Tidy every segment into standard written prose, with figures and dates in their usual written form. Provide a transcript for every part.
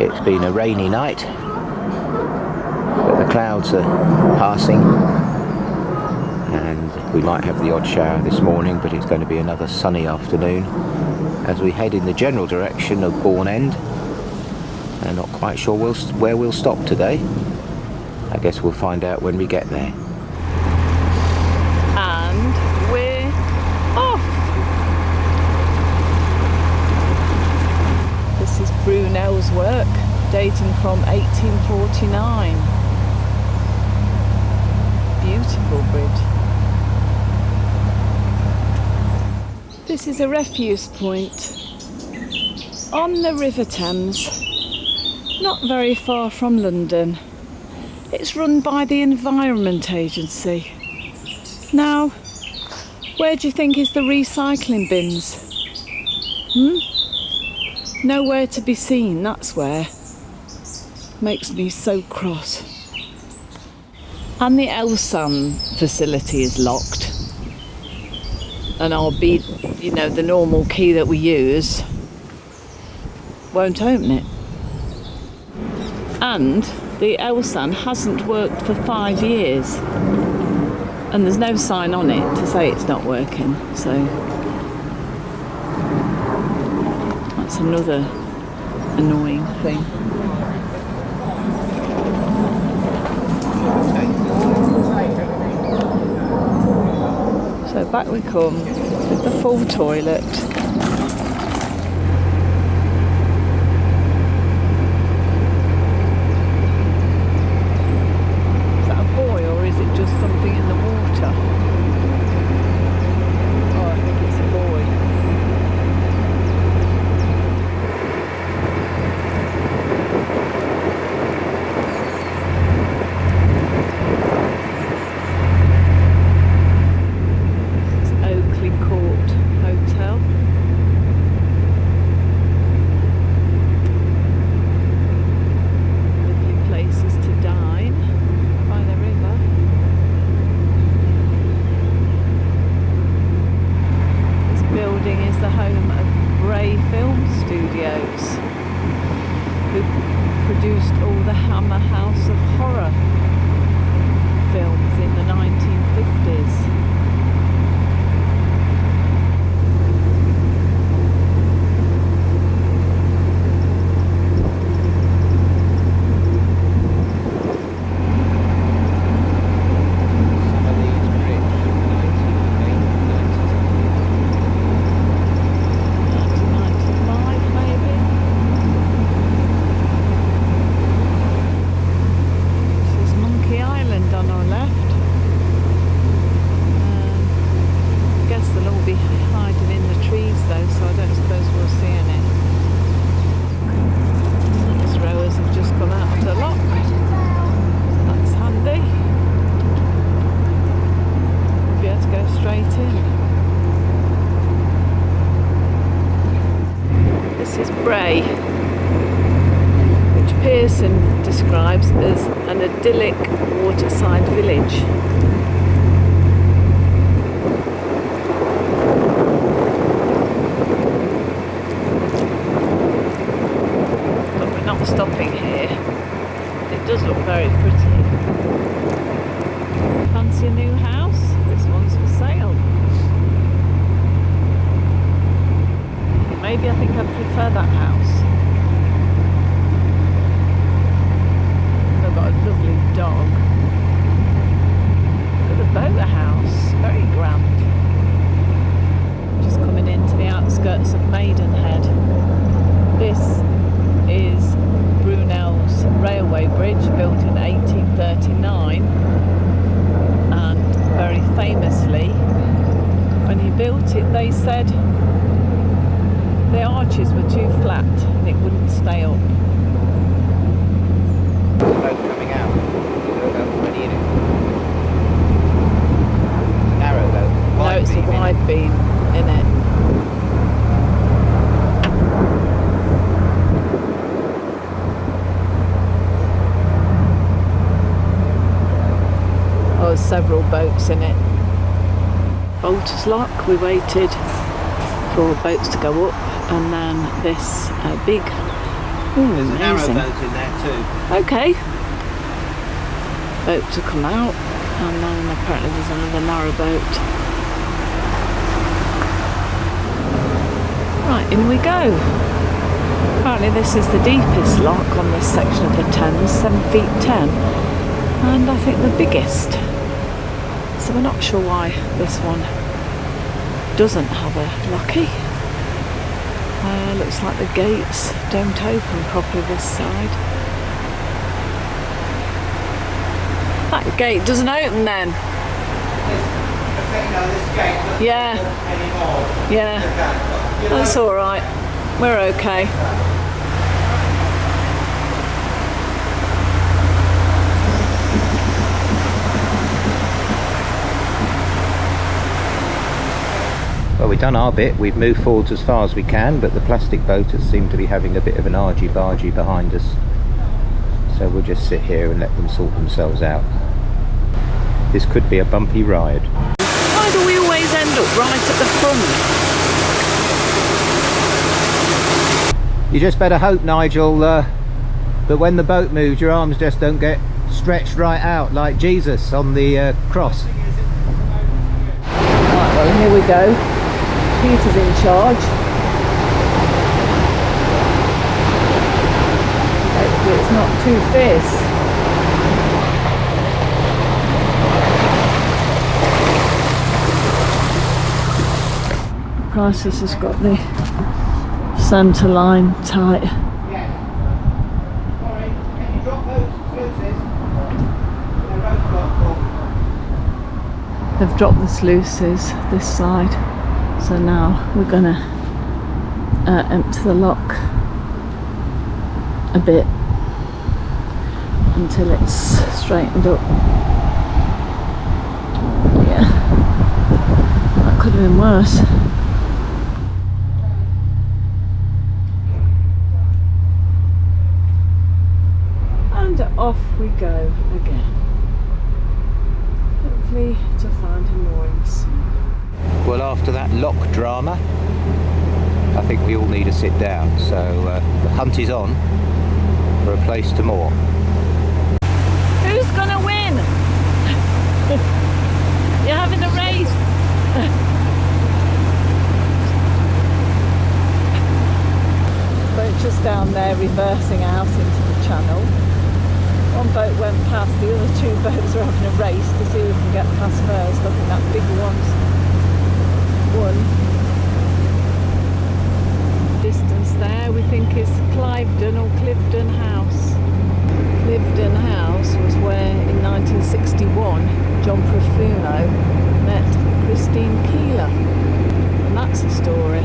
It's been a rainy night, but the clouds are passing, and we might have the odd shower this morning, but it's going to be another sunny afternoon as we head in the general direction of Bourne End. And not quite sure where we'll stop today. I guess we'll find out when we get there. And we're off! This is Brunel's work, dating from 1849. Beautiful bridge. This is a refuse point on the River Thames, not very far from London. It's run by the Environment Agency. Now, where do you think is the recycling bins? Nowhere to be seen, that's where. Makes me so cross. And the Elsan facility is locked. And the normal key that we use won't open it. And the Elsan hasn't worked for 5 years. And there's no sign on it to say it's not working. So that's another annoying thing. So back we come with the full toilet. Is that a boy or is it just something in the water? Oh, I think it's a boy. Produced all the Hammer House of Horror films in the 1950s. Which Pearson describes as an idyllic waterside village. But we're not stopping here. It does look very pretty. Fancy a new house? This one's for sale. Maybe I think I'd prefer that house. They've got a lovely dog. Look at the boat house, very grand. Just coming into the outskirts of Maidenhead. This is Brunel's railway bridge, built in 1839. And very famously, when he built it, they said the arches were too flat and it wouldn't stay up. Boat coming out. Already in it. Narrowboat. No, it's a wide beam in it. Oh, there's several boats in it. Bolter's Lock, we waited for boats to go up, and then this big Ooh, There's a amazing. narrowboat in there too. Okay. Boat to come out, and then apparently there's another narrowboat. Right, in we go. Apparently this is the deepest lock on this section of the Thames, 7 feet 10, and I think the biggest. So we're not sure why this one doesn't have a locky. Looks like the gates don't open properly this side. That gate doesn't open then. Yeah. Yeah. That's alright. We're okay. Well, we've done our bit. We've moved forwards as far as we can, but the plastic boaters seem to be having a bit of an argy-bargy behind us. So we'll just sit here and let them sort themselves out. This could be a bumpy ride. Why do we always end up right at the front? You just better hope, Nigel, that when the boat moves, your arms just don't get stretched right out like Jesus on the cross. Right, well, here we go. Peter's in charge. Hopefully it's not too fierce. Prices has got the centre line tight. They've dropped the sluices this side, so now we're gonna empty the lock a bit until it's straightened up. Yeah, that could have been worse. And off we go again. Hopefully to find moorings. Well, after that lock drama, I think we all need to sit down. So the hunt is on for a place to moor. Who's gonna win? You're having a race. Boat just down there reversing out into the channel. One boat went past, the other two boats are having a race to see who can get past first. I think that big one's won. Distance there we think is Cliveden or Cliveden House. Cliveden House was where in 1961 John Profumo met Christine Keeler, and that's a story.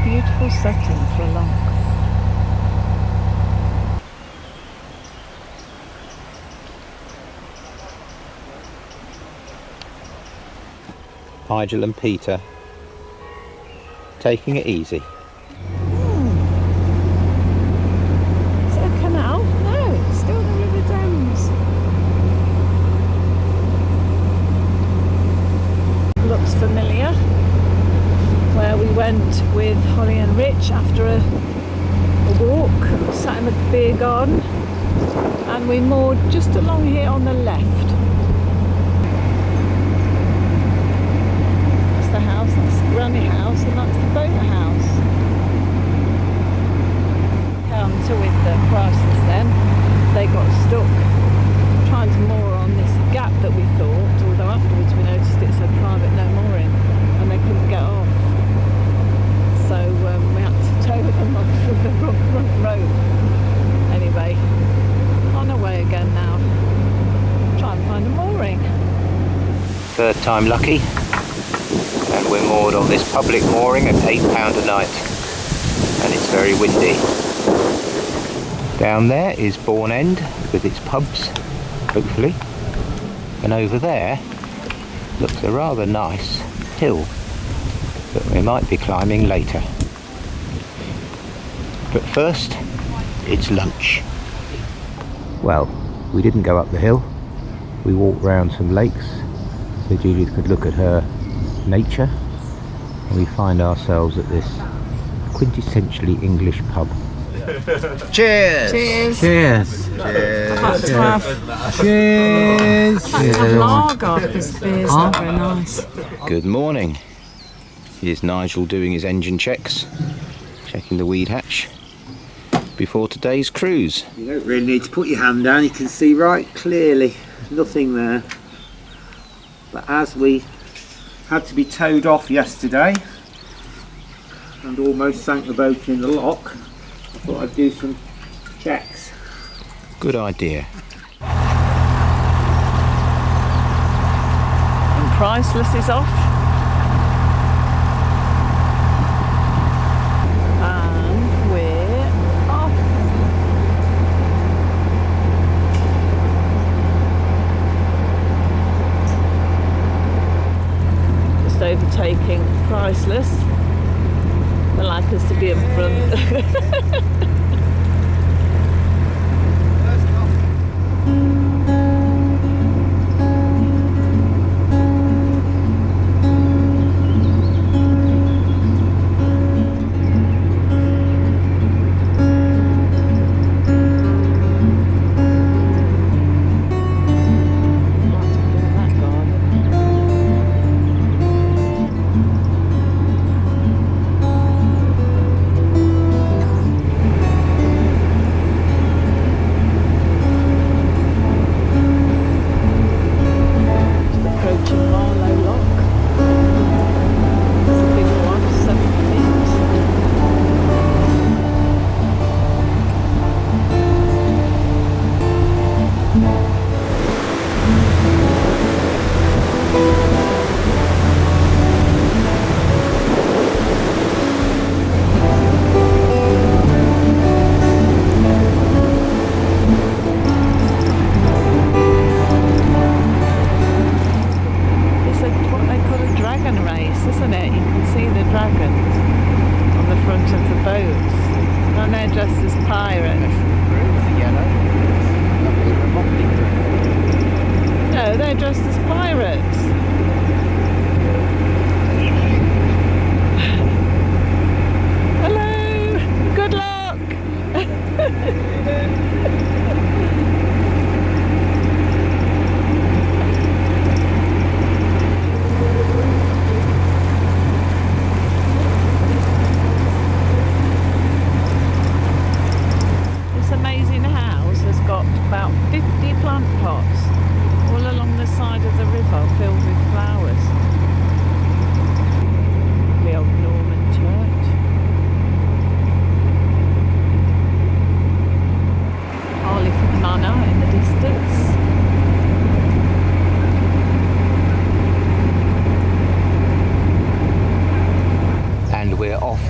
Beautiful setting for a lock. Nigel and Peter taking it easy. Is it a canal? No, it's still the River Thames. Looks familiar. Where we went with Holly and Rich after a walk, sat in the beer garden, and we moored just along here on the left. That's the house, that's the granny house, and that's the boat house. Counter with the prices then, they got stuck trying to moor on this gap that we thought, although afterwards we noticed it said private no mooring, and they couldn't get off. So we had to tow them off with the front rope. Anyway, on our way again now. Try and find a mooring. Third time lucky, and we're moored on this public mooring at £8 a night, and it's very windy. Down there is Bourne End with its pubs, hopefully, and over there looks a rather nice hill that we might be climbing later. But first, it's lunch. Well, we didn't go up the hill, we walked round some lakes so Judith could look at her nature, and we find ourselves at this quintessentially English pub. Cheers! Cheers! Cheers! Cheers! Cheers! Lager. This beer's not very nice. Good morning. Here's Nigel doing his engine checks, checking the weed hatch before today's cruise. You don't really need to put your hand down, you can see right clearly, there's nothing there. But as we had to be towed off yesterday and almost sank the boat in the lock, I thought I'd do some checks. Good idea. And Priceless is off. And we're off. Just overtaking Priceless. They like us to be in front.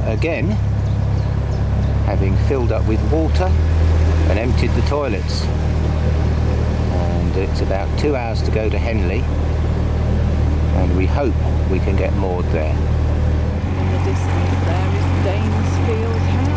Again, having filled up with water and emptied the toilets, and it's about 2 hours to go to Henley, and we hope we can get moored there. In the distance there is Danesfield House.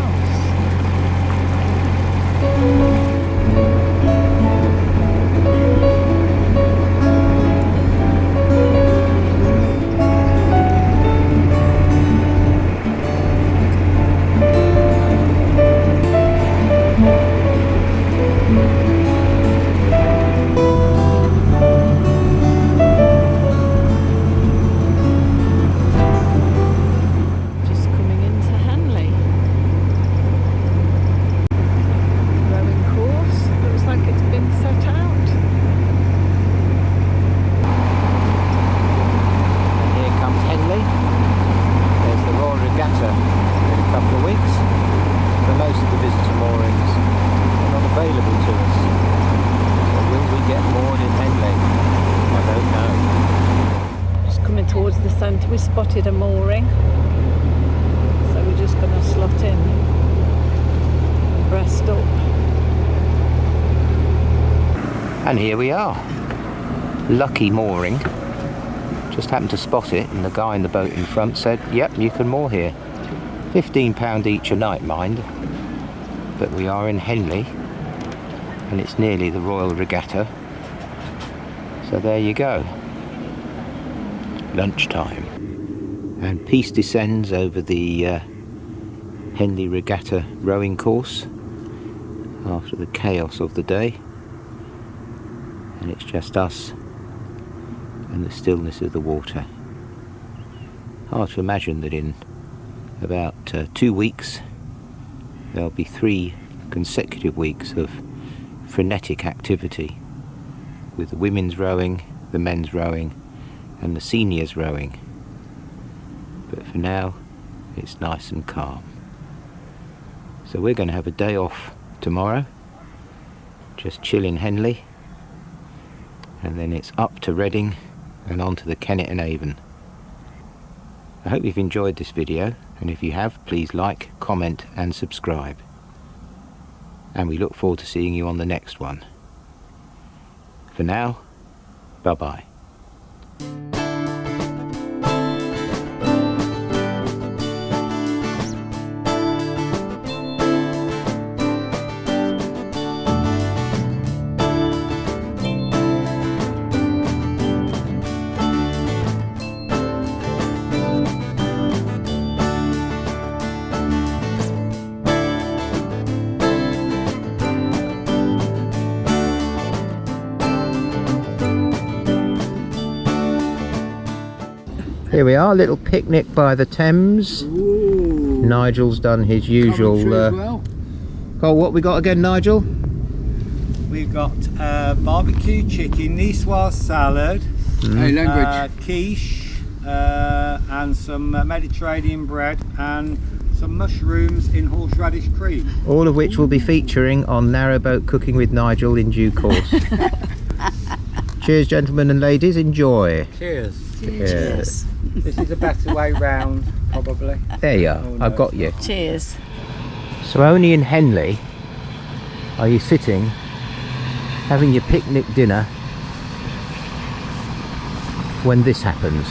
We spotted a mooring, so we're just going to slot in, rest up. And here we are, lucky mooring. Just happened to spot it, and the guy in the boat in front said, yep, you can moor here. £15 each a night, mind, but we are in Henley and it's nearly the Royal Regatta, So there you go. Lunchtime. And peace descends over the Henley Regatta rowing course after the chaos of the day. And it's just us and the stillness of the water. Hard to imagine that in about 2 weeks there'll be 3 consecutive weeks of frenetic activity with the women's rowing, the men's rowing and the seniors rowing. But for now it's nice and calm. So we're going to have a day off tomorrow, just chill in Henley, and then it's up to Reading and on to the Kennet and Avon. I hope you've enjoyed this video, and if you have, please like, comment and subscribe. And we look forward to seeing you on the next one. For now, bye bye. Here we are, little picnic by the Thames. Ooh. Nigel's done his usual. Oh, what we got again, Nigel? We've got barbecue chicken, niçoise salad, quiche, and some Mediterranean bread, and some mushrooms in horseradish cream. All of which will be featuring on Narrowboat Cooking with Nigel in due course. Cheers, gentlemen and ladies, enjoy. Cheers. Cheers. This is a better way round, probably. There you are, Oh, no. I've got you. Cheers. So only in Henley are you sitting, having your picnic dinner, when this happens.